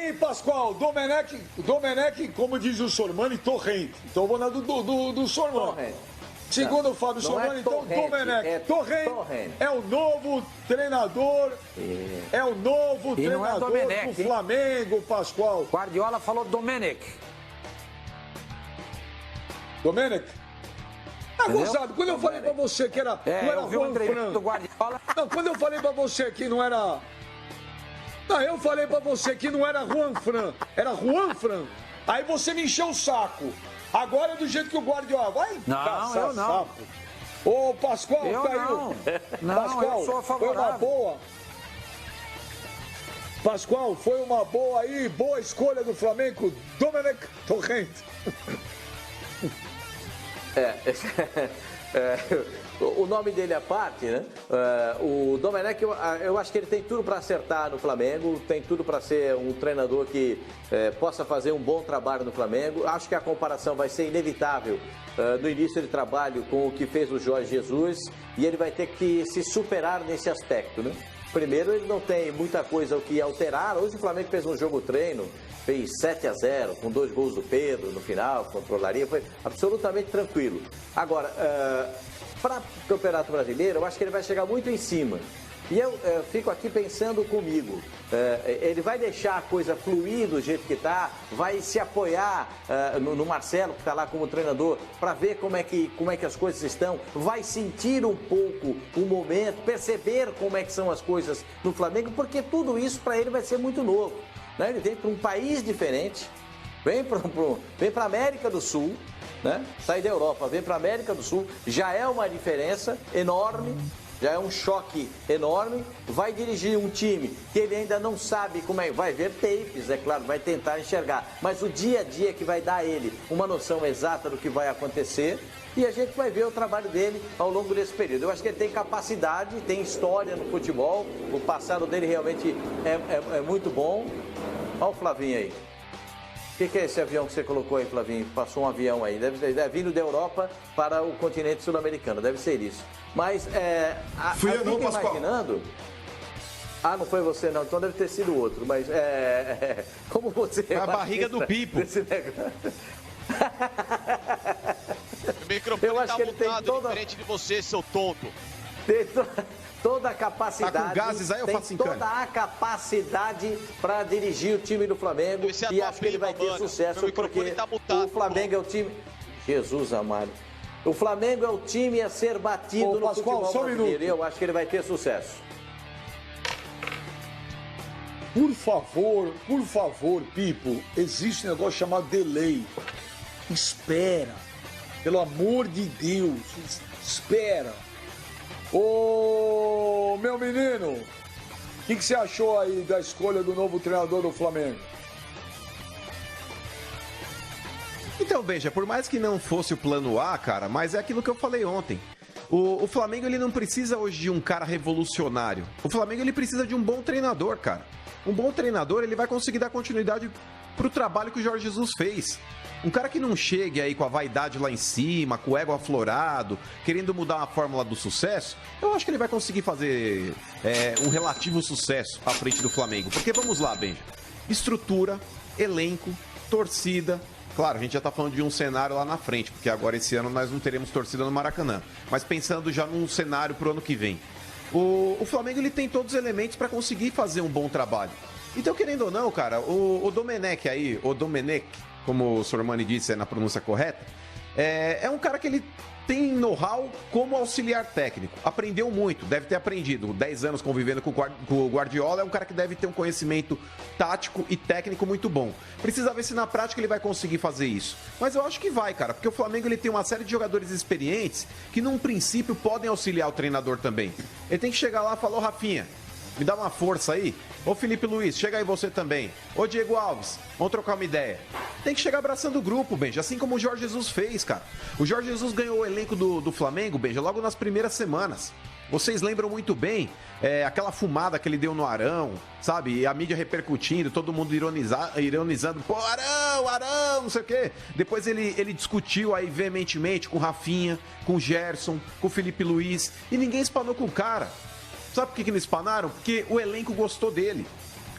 aí, Pascoal, Domenech, como diz o Sormani, torrente. Então eu vou na do Sormani. Torrente. Segundo o Fábio Sormani, então Domenech. Torrente é o novo treinador. É o novo treinador do Flamengo, Pascoal. Guardiola falou Domenech. Gozado, quando eu falei pra você que era, não era Juan Fran. Não, quando eu falei pra você que não era... Não, eu falei pra você que não era Juan Fran, era Juan Fran. Aí você me encheu o saco. Agora é do jeito que o Guardiola vai caçar eu não. saco. Ô, Pascoal, eu caiu. Não, Pascoal, eu sou favorável. foi uma boa. Pascoal, foi uma boa aí, boa escolha do Flamengo, Domenech Torrente. O nome dele à parte, né? O Domenech, eu acho que ele tem tudo para acertar no Flamengo, tem tudo para ser um treinador que possa fazer um bom trabalho no Flamengo. Acho que a comparação vai ser inevitável no início de trabalho com o que fez o Jorge Jesus e ele vai ter que se superar nesse aspecto, né? Primeiro, ele não tem muita coisa o que alterar. Hoje o Flamengo fez um jogo-treino, fez 7-0, com 2 gols do Pedro no final, controlaria, foi absolutamente tranquilo. Agora, para o Campeonato Brasileiro, eu acho que ele vai chegar muito em cima. E eu fico aqui pensando comigo, ele vai deixar a coisa fluir do jeito que está, vai se apoiar no Marcelo, que está lá como treinador, para ver como é que as coisas estão, vai sentir um pouco o momento, perceber como é que são as coisas no Flamengo, porque tudo isso para ele vai ser muito novo. Né? Ele vem para um país diferente, vem para a América do Sul, né? Sai da Europa, vem para a América do Sul, já é uma diferença enorme. Já é um choque enorme, vai dirigir um time que ele ainda não sabe como é, vai ver tapes, é claro, vai tentar enxergar, mas o dia a dia que vai dar a ele uma noção exata do que vai acontecer e a gente vai ver o trabalho dele ao longo desse período. Eu acho que ele tem capacidade, tem história no futebol, o passado dele realmente é muito bom. Olha o Flavinho aí. O que é esse avião que você colocou aí, Flavinho? Passou um avião aí. Deve vindo da Europa para o continente sul-americano. Deve ser isso. Mas fui eu não, Pascoal. Imaginando... Ah, não foi você não. Então deve ter sido outro. Mas como você... A barriga do Pipo. O microfone eu acho tá que ele mutado, tem diferente de você, seu tonto. Tem toda a capacidade, tá com gases aí, tem toda a capacidade para dirigir o time do Flamengo e acho que ele vai ter sucesso porque tá mutado, o Flamengo é o time... Jesus amado. O Flamengo é o time a ser batido no Pascoal, futebol brasileiro e eu acho que ele vai ter sucesso. Por favor, Pipo, existe um negócio chamado delay. Espera. Pelo amor de Deus, espera. Ô, meu menino, o que você achou aí da escolha do novo treinador do Flamengo? Então, Benja, por mais que não fosse o plano A, cara, mas é aquilo que eu falei ontem. O Flamengo, ele não precisa hoje de um cara revolucionário. O Flamengo, ele precisa de um bom treinador, cara. Um bom treinador, ele vai conseguir dar continuidade pro trabalho que o Jorge Jesus fez. Um cara que não chegue aí com a vaidade lá em cima, com o ego aflorado, querendo mudar a fórmula do sucesso, eu acho que ele vai conseguir fazer um relativo sucesso à frente do Flamengo. Porque vamos lá, Benja. Estrutura, elenco, torcida. Claro, a gente já está falando de um cenário lá na frente, porque agora esse ano nós não teremos torcida no Maracanã. Mas pensando já num cenário pro ano que vem. O Flamengo, ele tem todos os elementos para conseguir fazer um bom trabalho. Então, querendo ou não, cara, o Domenech aí, o Domenech, como o Sormani disse, na pronúncia correta, é um cara que ele tem know-how como auxiliar técnico. Aprendeu muito, deve ter aprendido. 10 anos convivendo com o Guardiola, é um cara que deve ter um conhecimento tático e técnico muito bom. Precisa ver se na prática ele vai conseguir fazer isso. Mas eu acho que vai, cara, porque o Flamengo ele tem uma série de jogadores experientes que, num princípio, podem auxiliar o treinador também. Ele tem que chegar lá e falar: ô Rafinha, me dá uma força aí. Ô Felipe Luiz, chega aí você também. Ô Diego Alves, vamos trocar uma ideia. Tem que chegar abraçando o grupo, Benja, assim como o Jorge Jesus fez, cara. O Jorge Jesus ganhou o elenco do Flamengo, Benja, logo nas primeiras semanas. Vocês lembram muito bem aquela fumada que ele deu no Arão, sabe? E a mídia repercutindo, todo mundo ironizando. Pô, Arão, não sei o quê. Depois ele discutiu aí veementemente com o Rafinha, com o Gerson, com o Felipe Luiz. E ninguém espanou com o cara. Sabe por que não espanaram? Porque o elenco gostou dele.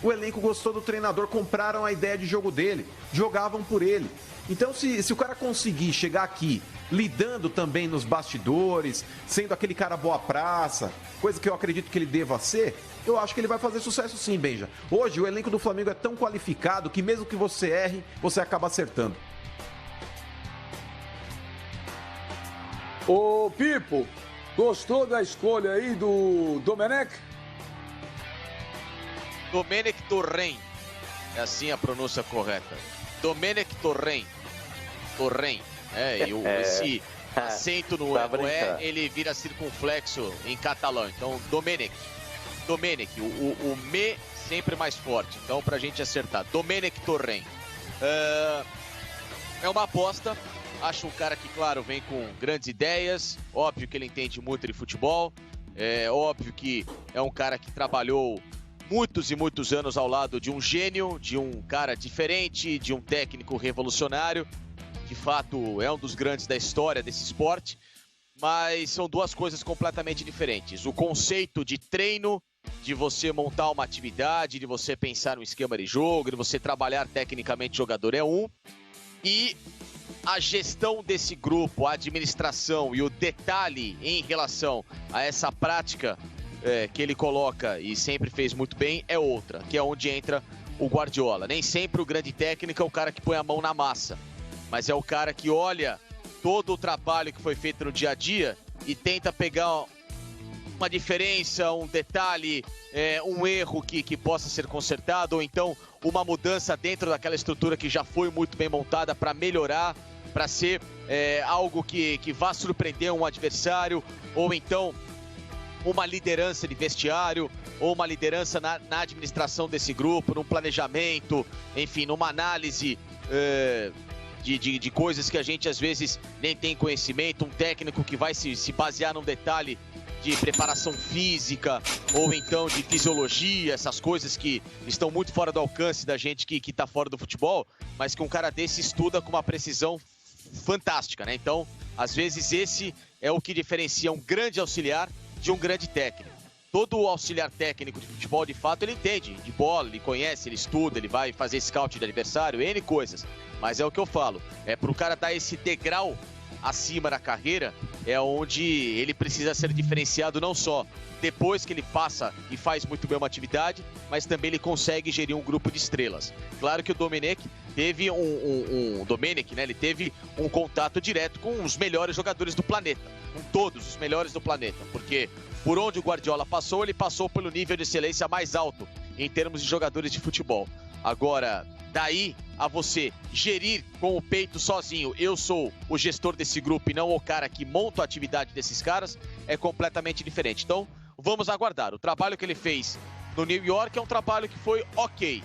O elenco gostou do treinador, compraram a ideia de jogo dele, jogavam por ele. Então, se o cara conseguir chegar aqui, lidando também nos bastidores, sendo aquele cara boa praça, coisa que eu acredito que ele deva ser, eu acho que ele vai fazer sucesso sim, Benja. Hoje, o elenco do Flamengo é tão qualificado que mesmo que você erre, você acaba acertando. Ô, Pipo, gostou da escolha aí do Domenech? Domenech Torrent. É assim a pronúncia correta. Domenech Torrent. Torrent. Esse acento no E, ele vira circunflexo em catalão. Então, Domenech. Domenech. O me sempre mais forte. Então, pra gente acertar. Domenech Torrent. É uma aposta. Acho um cara que, claro, vem com grandes ideias. Óbvio que ele entende muito de futebol. É óbvio que é um cara que trabalhou muitos e muitos anos ao lado de um gênio, de um cara diferente, de um técnico revolucionário. De fato, é um dos grandes da história desse esporte. Mas são duas coisas completamente diferentes. O conceito de treino, de você montar uma atividade, de você pensar no esquema de jogo, de você trabalhar tecnicamente jogador é um. E a gestão desse grupo, a administração e o detalhe em relação a essa prática que ele coloca e sempre fez muito bem é outra, que é onde entra o Guardiola. Nem sempre o grande técnico é o cara que põe a mão na massa, mas é o cara que olha todo o trabalho que foi feito no dia a dia e tenta pegar uma diferença, um detalhe, um erro que possa ser consertado, ou então uma mudança dentro daquela estrutura que já foi muito bem montada para melhorar, para ser algo que vá surpreender um adversário, ou então uma liderança de vestiário, ou uma liderança na administração desse grupo, num planejamento, enfim, numa análise de coisas que a gente às vezes nem tem conhecimento, um técnico que vai se basear num detalhe de preparação física, ou então de fisiologia, essas coisas que estão muito fora do alcance da gente que está fora do futebol, mas que um cara desse estuda com uma precisão fantástica, né? Então, às vezes esse é o que diferencia um grande auxiliar de um grande técnico. Todo auxiliar técnico de futebol, de fato, ele entende de bola, ele conhece, ele estuda, ele vai fazer scout de adversário, N coisas. Mas é o que eu falo, pro cara dar esse degrau acima da carreira, é onde ele precisa ser diferenciado não só depois que ele passa e faz muito bem uma atividade, mas também ele consegue gerir um grupo de estrelas. Claro que o Domenech teve ele teve um contato direto com os melhores jogadores do planeta, com todos os melhores do planeta, porque por onde o Guardiola passou, ele passou pelo nível de excelência mais alto em termos de jogadores de futebol. Agora, daí a você gerir com o peito sozinho, eu sou o gestor desse grupo e não o cara que monta a atividade desses caras, é completamente diferente. Então, vamos aguardar. O trabalho que ele fez no New York é um trabalho que foi ok.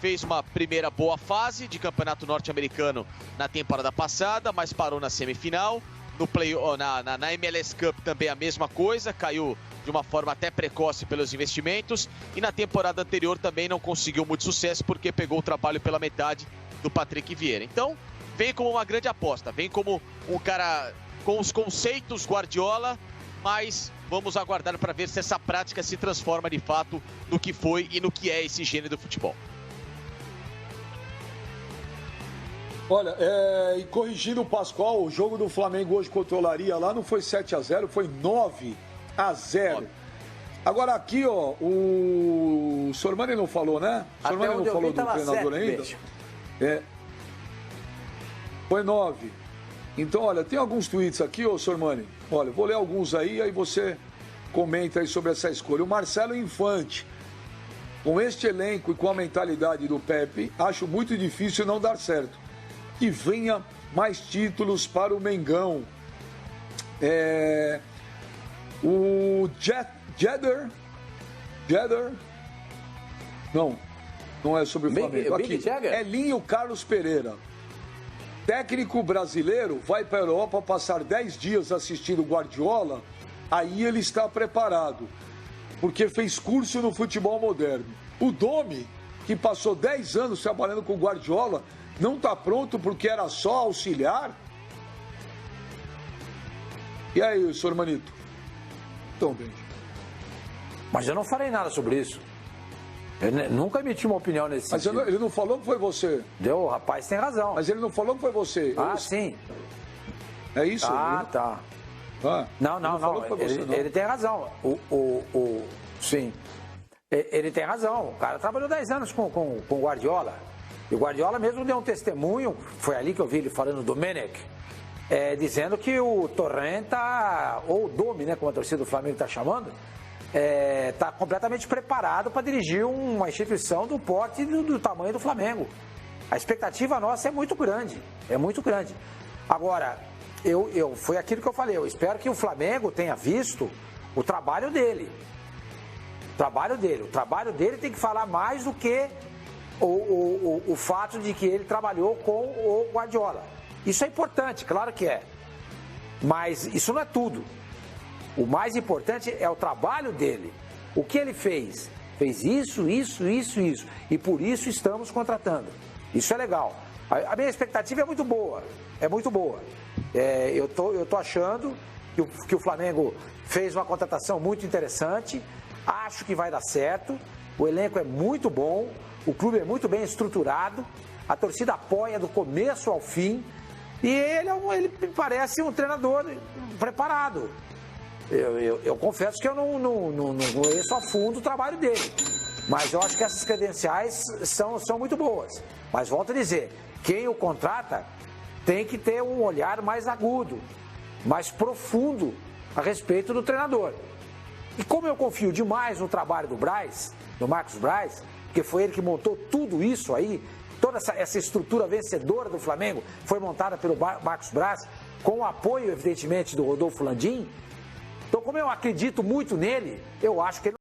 Fez uma primeira boa fase de campeonato norte-americano na temporada passada, mas parou na semifinal. Na MLS Cup também a mesma coisa, caiu de uma forma até precoce pelos investimentos, e na temporada anterior também não conseguiu muito sucesso porque pegou o trabalho pela metade do Patrick Vieira. Então, vem como uma grande aposta, vem como um cara com os conceitos Guardiola, mas vamos aguardar para ver se essa prática se transforma de fato no que foi e no que é esse gênero do futebol. Olha, e corrigindo o Pascoal, o jogo do Flamengo hoje contra o Olaria lá não foi 7-0, foi 9-0. Agora aqui, ó, o Sormani não falou, né? O Sormani não falou do treinador ainda. Foi 9. Então, olha, tem alguns tweets aqui, ô Sormani. Olha, vou ler alguns aí você comenta aí sobre essa escolha. O Marcelo Infante. Com este elenco e com a mentalidade do Pepe, acho muito difícil não dar certo. Que venha mais títulos para o Mengão. O Jeder. Não é sobre o Flamengo. Aqui, Elinho Carlos Pereira. Técnico brasileiro vai para a Europa passar 10 dias assistindo Guardiola, aí ele está preparado, porque fez curso no futebol moderno. O Domi, que passou 10 anos trabalhando com Guardiola, não está pronto porque era só auxiliar? E aí, senhor Manito? Então, bem. Mas eu não falei nada sobre isso. Eu nunca emiti uma opinião nesse sentido. Mas ele não falou que foi você. O rapaz tem razão. Mas ele não falou que foi você. Sim. É isso? Tá. Não. Ele tem razão. Sim. Ele tem razão. O cara trabalhou 10 anos com o Guardiola. E o Guardiola mesmo deu um testemunho, foi ali que eu vi ele falando do Domenech, dizendo que o Torrent ou o Domi, né, como a torcida do Flamengo está chamando, está completamente preparado para dirigir uma instituição do porte e do tamanho do Flamengo. A expectativa nossa é muito grande. Agora, foi aquilo que eu falei, eu espero que o Flamengo tenha visto o trabalho dele. O trabalho dele tem que falar mais do que o fato de que ele trabalhou com o Guardiola. Isso é importante, claro que é. Mas isso não é tudo. O mais importante é o trabalho dele. O que ele fez? Fez isso. E por isso estamos contratando. Isso é legal. A minha expectativa é muito boa. Eu tô achando que o Flamengo fez uma contratação muito interessante. Acho que vai dar certo. O elenco é muito bom. O clube é muito bem estruturado. A torcida apoia do começo ao fim. E ele me parece um treinador preparado. Eu confesso que eu não conheço a fundo o trabalho dele. Mas eu acho que essas credenciais são muito boas. Mas volto a dizer, quem o contrata tem que ter um olhar mais agudo, mais profundo a respeito do treinador. E como eu confio demais no trabalho do Marcos Braz, porque foi ele que montou tudo isso aí, toda essa estrutura vencedora do Flamengo foi montada pelo Marcos Braz, com o apoio, evidentemente, do Rodolfo Landim. Então, como eu acredito muito nele, eu acho que ele